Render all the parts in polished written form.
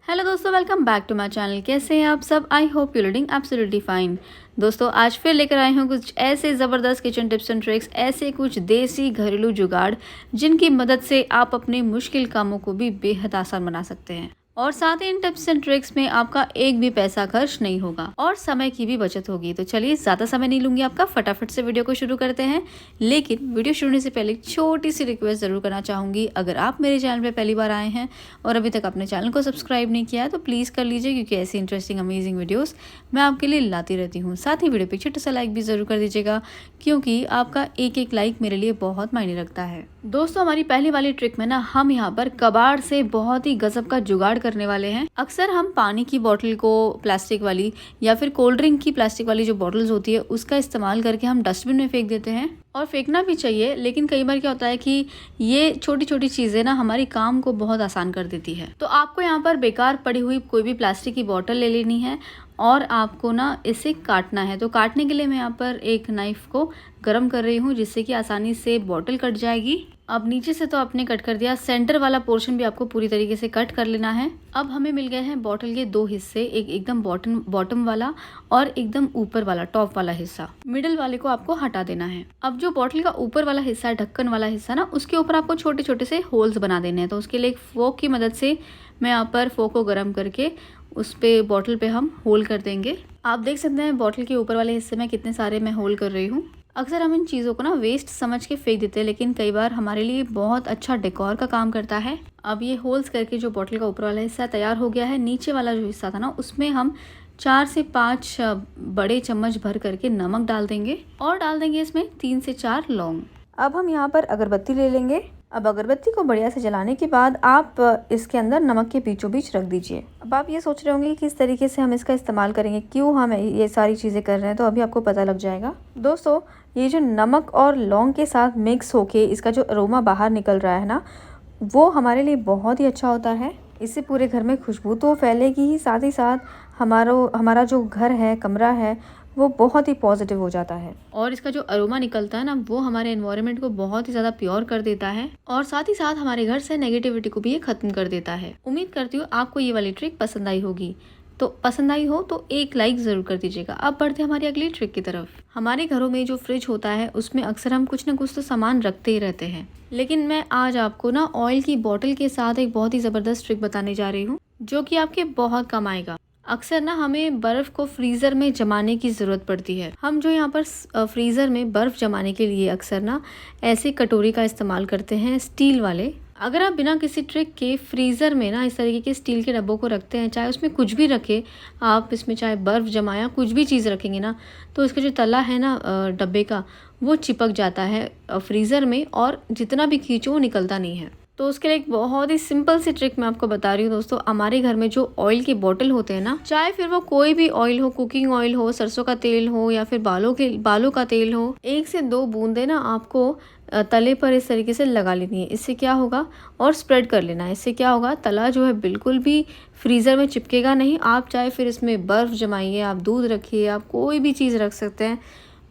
Hello दोस्तों, welcome back to my channel. कैसे हैं आप सब? I hope you reading absolutely fine. दोस्तों आज फिर लेकर आई हूँ कुछ ऐसे ज़बरदस्त किचन टिप्स एंड ट्रिक्स, ऐसे कुछ देसी घरेलू जुगाड़ जिनकी मदद से आप अपने मुश्किल कामों को भी बेहद आसान बना सकते हैं। और साथ ही इन टिप्स एंड ट्रिक्स में आपका एक भी पैसा खर्च नहीं होगा और समय की भी बचत होगी। तो चलिए ज़्यादा समय नहीं लूंगी आपका, फटाफट से वीडियो को शुरू करते हैं। लेकिन वीडियो शुरू होने से पहले एक छोटी सी रिक्वेस्ट ज़रूर करना चाहूँगी। अगर आप मेरे चैनल पे पहली बार आए हैं और अभी तक अपने चैनल को सब्सक्राइब नहीं किया है तो प्लीज़ कर लीजिए, क्योंकि ऐसी इंटरेस्टिंग अमेजिंग वीडियोस मैं आपके लिए लाती रहती हूँ। साथ ही वीडियो पे छोटा सा लाइक भी ज़रूर कर दीजिएगा, क्योंकि आपका एक एक लाइक मेरे लिए बहुत मायने रखता है। दोस्तों हमारी पहली वाली ट्रिक में ना हम यहाँ पर कबाड़ से बहुत ही गजब का जुगाड़ करने वाले हैं। अक्सर हम पानी की बोतल को प्लास्टिक वाली या फिर कोल्ड ड्रिंक की प्लास्टिक वाली जो बॉटल्स होती है उसका इस्तेमाल करके हम डस्टबिन में फेंक देते हैं, और फेंकना भी चाहिए। लेकिन कई बार क्या होता है कि ये छोटी छोटी चीज़ें ना हमारी काम को बहुत आसान कर देती है। तो आपको यहाँ पर बेकार पड़ी हुई कोई भी प्लास्टिक की बोतल ले लेनी है और आपको ना इसे काटना है। तो काटने के लिए मैं यहाँ पर एक नाइफ को गर्म कर रही हूँ, जिससे कि आसानी से बोतल कट जाएगी। अब नीचे से तो आपने कट कर दिया, सेंटर वाला पोर्शन भी आपको पूरी तरीके से कट कर लेना है। अब हमें मिल गए हैं बोतल के दो हिस्से, एक एकदम बॉटम वाला और एकदम ऊपर वाला टॉप वाला हिस्सा। मिडिल वाले को आपको हटा देना है। अब जो बोतल का ऊपर वाला हिस्सा है, ढक्कन वाला हिस्सा ना, उसके ऊपर आपको छोटे छोटे से होल्स बना देने हैं। तो उसके लिए एक फोक की मदद से मैं यहाँ पर फोक को गर्म करके उस पे बॉटल पे हम होल कर देंगे। आप देख सकते हैं बॉटल के ऊपर वाले हिस्से में कितने सारे मैं होल कर रही हूँ। अक्सर हम इन चीज़ों को ना वेस्ट समझ के फेंक देते हैं, लेकिन कई बार हमारे लिए बहुत अच्छा डेकोर का काम करता है। अब ये होल्स करके जो बॉटल का ऊपर वाला हिस्सा तैयार हो गया है, नीचे वाला जो हिस्सा था ना उसमें हम 4 से 5 बड़े चम्मच भर करके नमक डाल देंगे और डाल देंगे इसमें 3 से 4 लौंग। अब हम यहाँ पर अगरबत्ती ले लेंगे। अब अगरबत्ती को बढ़िया से जलाने के बाद आप इसके अंदर नमक के बीचों बीच रख दीजिए। अब आप ये सोच रहे होंगे कि किस तरीके से हम इसका इस्तेमाल करेंगे, क्यों हम ये सारी चीज़ें कर रहे हैं, तो अभी आपको पता लग जाएगा। दोस्तों ये जो नमक और लौंग के साथ मिक्स होके इसका जो अरोमा बाहर निकल रहा है ना, वो हमारे लिए बहुत ही अच्छा होता है। इससे पूरे घर में खुशबू तो फैलेगी ही, साथ ही साथ हमारा जो घर है, कमरा है, वो बहुत ही पॉजिटिव हो जाता है। और इसका जो अरोमा निकलता है ना, वो हमारे एनवायरनमेंट को बहुत ही ज़्यादा प्योर कर देता है और साथ ही साथ हमारे घर से नेगेटिविटी को भी ये खत्म कर देता है। उम्मीद करती हूँ आपको ये वाली ट्रिक पसंद आई होगी। तो पसंद आई हो तो एक लाइक ज़रूर कर दीजिएगा। अब बढ़ते हैं हमारी अगली ट्रिक की तरफ। हमारे घरों में जो फ्रिज होता है उसमें अक्सर हम कुछ ना कुछ तो सामान रखते ही रहते हैं, लेकिन मैं आज आपको ना ऑयल की बोतल के साथ एक बहुत ही ज़बरदस्त ट्रिक बताने जा रही हूँ, जो कि आपके बहुत काम आएगा। अक्सर ना हमें बर्फ़ को फ्रीज़र में जमाने की ज़रूरत पड़ती है। हम जो यहाँ पर फ्रीज़र में बर्फ़ जमाने के लिए अक्सर ना ऐसे कटोरी का इस्तेमाल करते हैं, स्टील वाले। अगर आप बिना किसी ट्रिक के फ्रीज़र में ना इस तरीके के स्टील के डब्बों को रखते हैं, चाहे उसमें कुछ भी रखें आप, इसमें चाहे बर्फ़ जमाया कुछ भी चीज़ रखेंगे ना, तो इसका जो तला है ना डब्बे का, वो चिपक जाता है फ्रीज़र में और जितना भी खींचो वो निकलता नहीं है। तो उसके लिए एक बहुत ही सिंपल सी ट्रिक मैं आपको बता रही हूँ। दोस्तों हमारे घर में जो ऑयल के बॉटल होते हैं ना, चाहे फिर वो कोई भी ऑयल हो, कुकिंग ऑयल हो, सरसों का तेल हो या फिर बालों का तेल हो, 1 से 2 बूंदे ना आपको तले पर इस तरीके से लगा लेनी है। इससे क्या होगा, और स्प्रेड कर लेना है। इससे क्या होगा, तला जो है बिल्कुल भी फ्रीज़र में चिपकेगा नहीं। आप चाहे फिर इसमें बर्फ़ जमाइए, आप दूध रखिए, आप कोई भी चीज़ रख सकते हैं,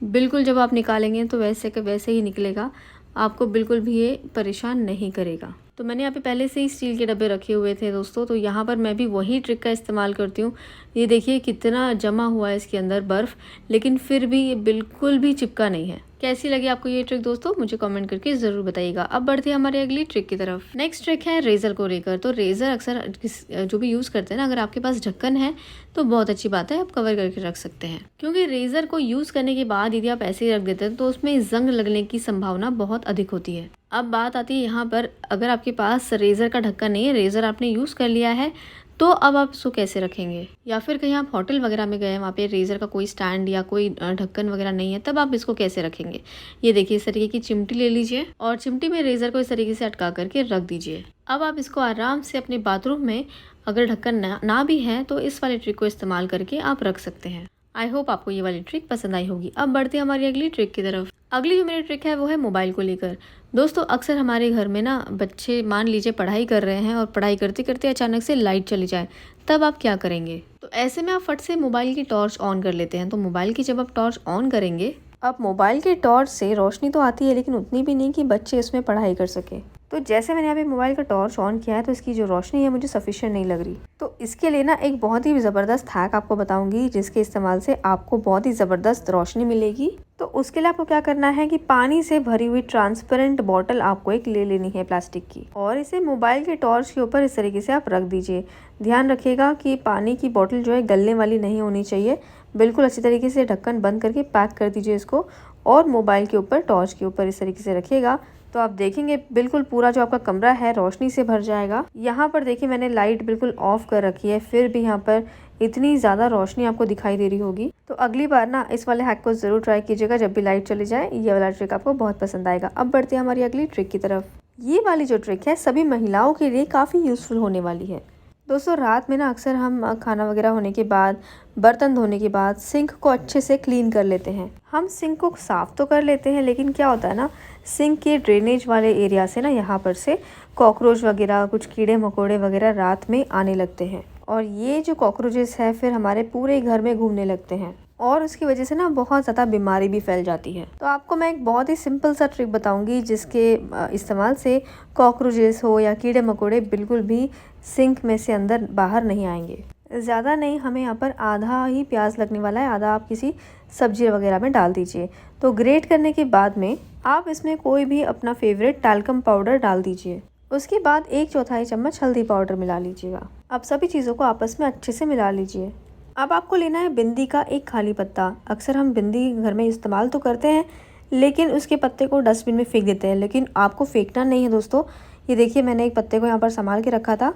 बिल्कुल जब आप निकालेंगे तो वैसे के वैसे ही निकलेगा, आपको बिल्कुल भी ये परेशान नहीं करेगा। तो मैंने यहाँ पे पहले से ही स्टील के डब्बे रखे हुए थे दोस्तों, तो यहाँ पर मैं भी वही ट्रिक का इस्तेमाल करती हूँ। ये देखिए कितना जमा हुआ है इसके अंदर बर्फ़, लेकिन फिर भी ये बिल्कुल भी चिपका नहीं है। कैसी लगी आपको ये ट्रिक दोस्तों, मुझे कमेंट करके ज़रूर बताइएगा। अब बढ़ते हैं हमारी अगली ट्रिक की तरफ। नेक्स्ट ट्रिक है रेज़र को लेकर। तो रेज़र अक्सर जो भी यूज़ करते हैं ना, अगर आपके पास ढक्कन है तो बहुत अच्छी बात है, आप कवर करके रख सकते हैं। क्योंकि रेज़र को यूज़ करने के बाद यदि आप ऐसे ही रख देते हैं तो उसमें जंग लगने की संभावना बहुत अधिक होती है। अब बात आती है यहाँ पर, अगर आपके पास रेज़र का ढक्कन नहीं है, रेज़र आपने यूज़ कर लिया है, तो अब आप इसको कैसे रखेंगे? या फिर कहीं आप होटल वगैरह में गए हैं, वहाँ पे रेज़र का कोई स्टैंड या कोई ढक्कन वगैरह नहीं है, तब आप इसको कैसे रखेंगे? ये देखिए इस तरीके की चिमटी ले लीजिए और चिमटी में रेज़र को इस तरीके से अटका करके रख दीजिए। अब आप इसको आराम से अपने बाथरूम में, अगर ढक्कन ना भी है तो इस वाले ट्रिक को इस्तेमाल करके आप रख सकते हैं। आई होप आपको ये वाली ट्रिक पसंद आई होगी। अब बढ़ते हैं हमारी अगली ट्रिक की तरफ। अगली जो मेरी ट्रिक है वो है मोबाइल को लेकर। दोस्तों अक्सर हमारे घर में ना बच्चे मान लीजिए पढ़ाई कर रहे हैं और पढ़ाई करते करते अचानक से लाइट चली जाए, तब आप क्या करेंगे? तो ऐसे में आप फट से मोबाइल की टॉर्च ऑन कर लेते हैं। तो मोबाइल की जब आप टॉर्च ऑन करेंगे, अब मोबाइल के टॉर्च से रोशनी तो आती है, लेकिन उतनी भी नहीं कि बच्चे इसमें पढ़ाई कर सके। तो जैसे मैंने अभी मोबाइल का टॉर्च ऑन किया है तो इसकी जो रोशनी है मुझे सफिशिएंट नहीं लग रही। तो इसके लिए ना एक बहुत ही ज़बरदस्त हैक आपको बताऊंगी जिसके इस्तेमाल से आपको बहुत ही ज़बरदस्त रोशनी मिलेगी। तो उसके लिए आपको क्या करना है कि पानी से भरी हुई ट्रांसपेरेंट बॉटल आपको एक ले लेनी है प्लास्टिक की, और इसे मोबाइल के टॉर्च के ऊपर इस तरीके से आप रख दीजिए। ध्यान रखिएगा कि पानी की बोतल जो है गलने वाली नहीं होनी चाहिए। बिल्कुल अच्छी तरीके से ढक्कन बंद करके पैक कर दीजिए इसको, और मोबाइल के ऊपर टॉर्च के ऊपर इस तरीके से रखिएगा। तो आप देखेंगे बिल्कुल पूरा जो आपका कमरा है रोशनी से भर जाएगा। यहाँ पर देखिए मैंने लाइट बिल्कुल ऑफ कर रखी है, फिर भी यहाँ पर इतनी ज़्यादा रोशनी आपको दिखाई दे रही होगी। तो अगली बार ना इस वाले हैक को ज़रूर ट्राई कीजिएगा जब भी लाइट चली जाए। ये वाला ट्रिक आपको बहुत पसंद आएगा। अब बढ़ते हैं हमारी अगली ट्रिक की तरफ। ये वाली जो ट्रिक है सभी महिलाओं के लिए काफ़ी यूज़फुल होने वाली है। दोस्तों रात में ना अक्सर हम खाना वगैरह होने के बाद, बर्तन धोने के बाद सिंक को अच्छे से क्लीन कर लेते हैं। हम सिंक को साफ़ तो कर लेते हैं, लेकिन क्या होता है ना, सिंक के ड्रेनेज वाले एरिया से ना यहाँ पर से कॉकरोच वगैरह, कुछ कीड़े मकोड़े वगैरह रात में आने लगते हैं, और ये जो कॉकरोचेस है फिर हमारे पूरे घर में घूमने लगते हैं, और उसकी वजह से ना बहुत ज़्यादा बीमारी भी फैल जाती है। तो आपको मैं एक बहुत ही सिंपल सा ट्रिक बताऊंगी जिसके इस्तेमाल से कॉकरोचेस हो या कीड़े मकोड़े बिल्कुल भी सिंक में से अंदर बाहर नहीं आएंगे। ज़्यादा नहीं, हमें यहाँ पर आधा ही प्याज लगने वाला है, आधा आप किसी सब्जी वगैरह में डाल दीजिए। तो ग्रेट करने के बाद में आप इसमें कोई भी अपना फेवरेट टाल्कम पाउडर डाल दीजिए। उसके बाद 1/4 चम्मच हल्दी पाउडर मिला लीजिएगा। अब सभी चीज़ों को आपस में अच्छे से मिला लीजिए। अब आपको लेना है बिंदी का एक खाली पत्ता। अक्सर हम बिंदी घर में इस्तेमाल तो करते हैं, लेकिन उसके पत्ते को डस्टबिन में फेंक देते हैं, लेकिन आपको फेंकना नहीं है दोस्तों। ये देखिए मैंने एक पत्ते को यहाँ पर संभाल के रखा था।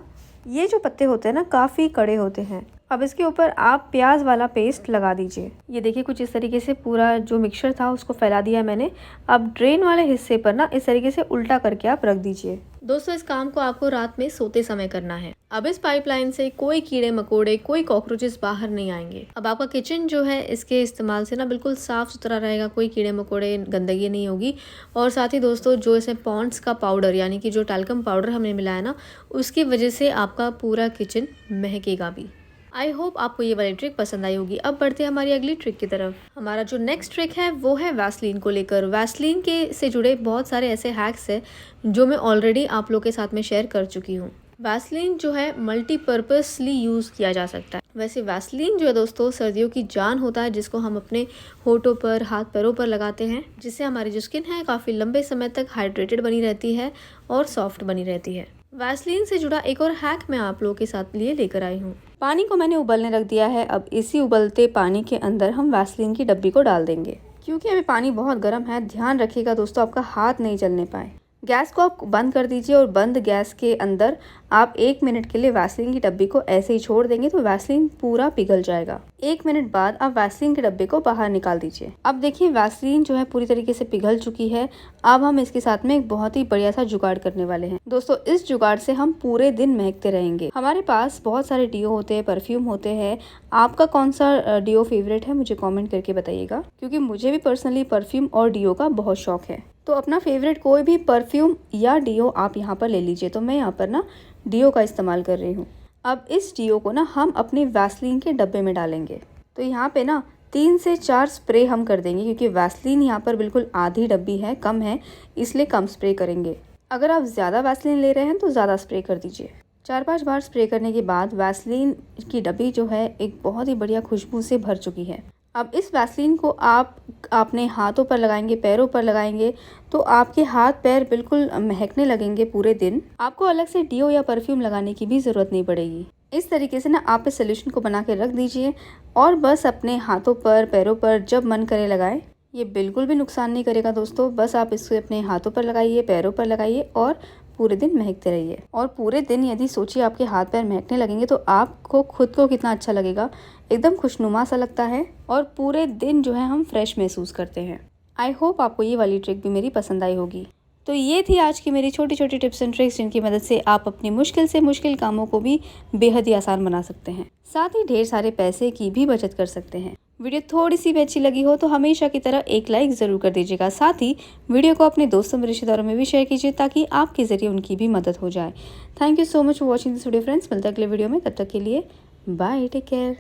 ये जो पत्ते होते हैं ना काफ़ी कड़े होते हैं। अब इसके ऊपर आप प्याज वाला पेस्ट लगा दीजिए। ये देखिए कुछ इस तरीके से पूरा जो मिक्सचर था उसको फैला दिया है मैंने। अब ड्रेन वाले हिस्से पर ना इस तरीके से उल्टा करके आप रख दीजिए। दोस्तों इस काम को आपको रात में सोते समय करना है। अब इस पाइपलाइन से कोई कीड़े मकोड़े, कोई कॉकरोचेस बाहर नहीं आएंगे। अब आपका किचन जो है इसके इस्तेमाल से ना बिल्कुल साफ सुथरा रहेगा, कोई कीड़े मकोड़े, गंदगी नहीं होगी। और साथ ही दोस्तों जो इसमें पॉन्ड्स का पाउडर यानी कि जो टाल्कम पाउडर हमने मिलाया ना, उसकी वजह से आपका पूरा किचन महकेगा भी। आई होप आपको ये वाली ट्रिक पसंद आई होगी। अब बढ़ते हैं हमारी अगली ट्रिक की तरफ। हमारा जो नेक्स्ट ट्रिक है वो है वैसलीन को लेकर। वैसलीन के से जुड़े बहुत सारे ऐसे हैक्स हैं जो मैं ऑलरेडी आप लोग के साथ में शेयर कर चुकी हूँ। वैसलीन जो है मल्टीपर्पसली यूज़ किया जा सकता है। वैसे वैसलीन जो है दोस्तों सर्दियों की जान होता है, जिसको हम अपने होठों पर, हाथ पैरों पर लगाते हैं, जिससे हमारी जो स्किन है काफ़ी लंबे समय तक हाइड्रेटेड बनी रहती है और सॉफ्ट बनी रहती है। वैसलीन से जुड़ा एक और हैक मैं आप लोगों के साथ लिए लेकर आई हूँ। पानी को मैंने उबलने रख दिया है। अब इसी उबलते पानी के अंदर हम वैसलीन की डब्बी को डाल देंगे। क्योंकि अभी पानी बहुत गर्म है, ध्यान रखिएगा दोस्तों आपका हाथ नहीं जलने पाए। गैस को आप बंद कर दीजिए और बंद गैस के अंदर आप 1 मिनट के लिए वैसलीन की डब्बी को ऐसे ही छोड़ देंगे तो वैसलीन पूरा पिघल जाएगा। 1 मिनट बाद आप वैसलीन के डब्बे को बाहर निकाल दीजिए। अब देखिए वैसलीन जो है पूरी तरीके से पिघल चुकी है। अब हम इसके साथ में एक बहुत ही बढ़िया सा जुगाड़ करने वाले हैं। दोस्तों इस जुगाड़ से हम पूरे दिन महकते रहेंगे। हमारे पास बहुत सारे डीओ होते हैं, परफ्यूम होते हैं। आपका कौन सा डीओ फेवरेट है मुझे कॉमेंट करके बताइएगा, क्योंकि मुझे भी पर्सनली परफ्यूम और डीओ का बहुत शौक है। तो अपना फेवरेट कोई भी परफ्यूम या डीओ आप यहाँ पर ले लीजिए। तो मैं यहाँ पर ना डीओ का इस्तेमाल कर रही हूँ। अब इस डीओ को ना हम अपने वैसलीन के डब्बे में डालेंगे। तो यहाँ पे ना 3 से 4 स्प्रे हम कर देंगे, क्योंकि वैसलीन यहाँ पर बिल्कुल आधी डब्बी है, कम है, इसलिए कम स्प्रे करेंगे। अगर आप ज़्यादा वैसलीन ले रहे हैं तो ज़्यादा स्प्रे कर दीजिए। 4-5 बार स्प्रे करने के बाद वैसलीन की डब्बी जो है एक बहुत ही बढ़िया खुशबू से भर चुकी है। अब इस वैसलीन को आप अपने हाथों पर लगाएंगे, पैरों पर लगाएंगे, तो आपके हाथ पैर बिल्कुल महकने लगेंगे पूरे दिन। आपको अलग से डीओ या परफ्यूम लगाने की भी ज़रूरत नहीं पड़ेगी। इस तरीके से ना आप इस सोल्यूशन को बना के रख दीजिए और बस अपने हाथों पर, पैरों पर जब मन करे लगाएं। ये बिल्कुल भी नुकसान नहीं करेगा दोस्तों। बस आप इसको अपने हाथों पर लगाइए, पैरों पर लगाइए और पूरे दिन महकते रहिए। और पूरे दिन यदि सोचिए आपके हाथ पैर महकने लगेंगे तो आपको खुद को कितना अच्छा लगेगा, एकदम खुशनुमा सा लगता है और पूरे दिन जो है हम फ्रेश महसूस करते हैं। आई होप आपको ये वाली ट्रिक भी मेरी पसंद आई होगी। तो ये थी आज की मेरी छोटी छोटी टिप्स एंड ट्रिक्स, जिनकी मदद से आप अपनी मुश्किल से मुश्किल कामों को भी बेहद ही आसान बना सकते हैं। साथ ही ढेर सारे पैसे की भी बचत कर सकते हैं। वीडियो थोड़ी सी भी अच्छी लगी हो तो हमेशा की तरह एक लाइक ज़रूर कर दीजिएगा। साथ ही वीडियो को अपने दोस्तों और रिश्तेदारों में भी शेयर कीजिए ताकि आपके ज़रिए उनकी भी मदद हो जाए। Thank you so much for watching this video friends. मिलते हैं अगले वीडियो में, तब तक के लिए बाय, टेक केयर।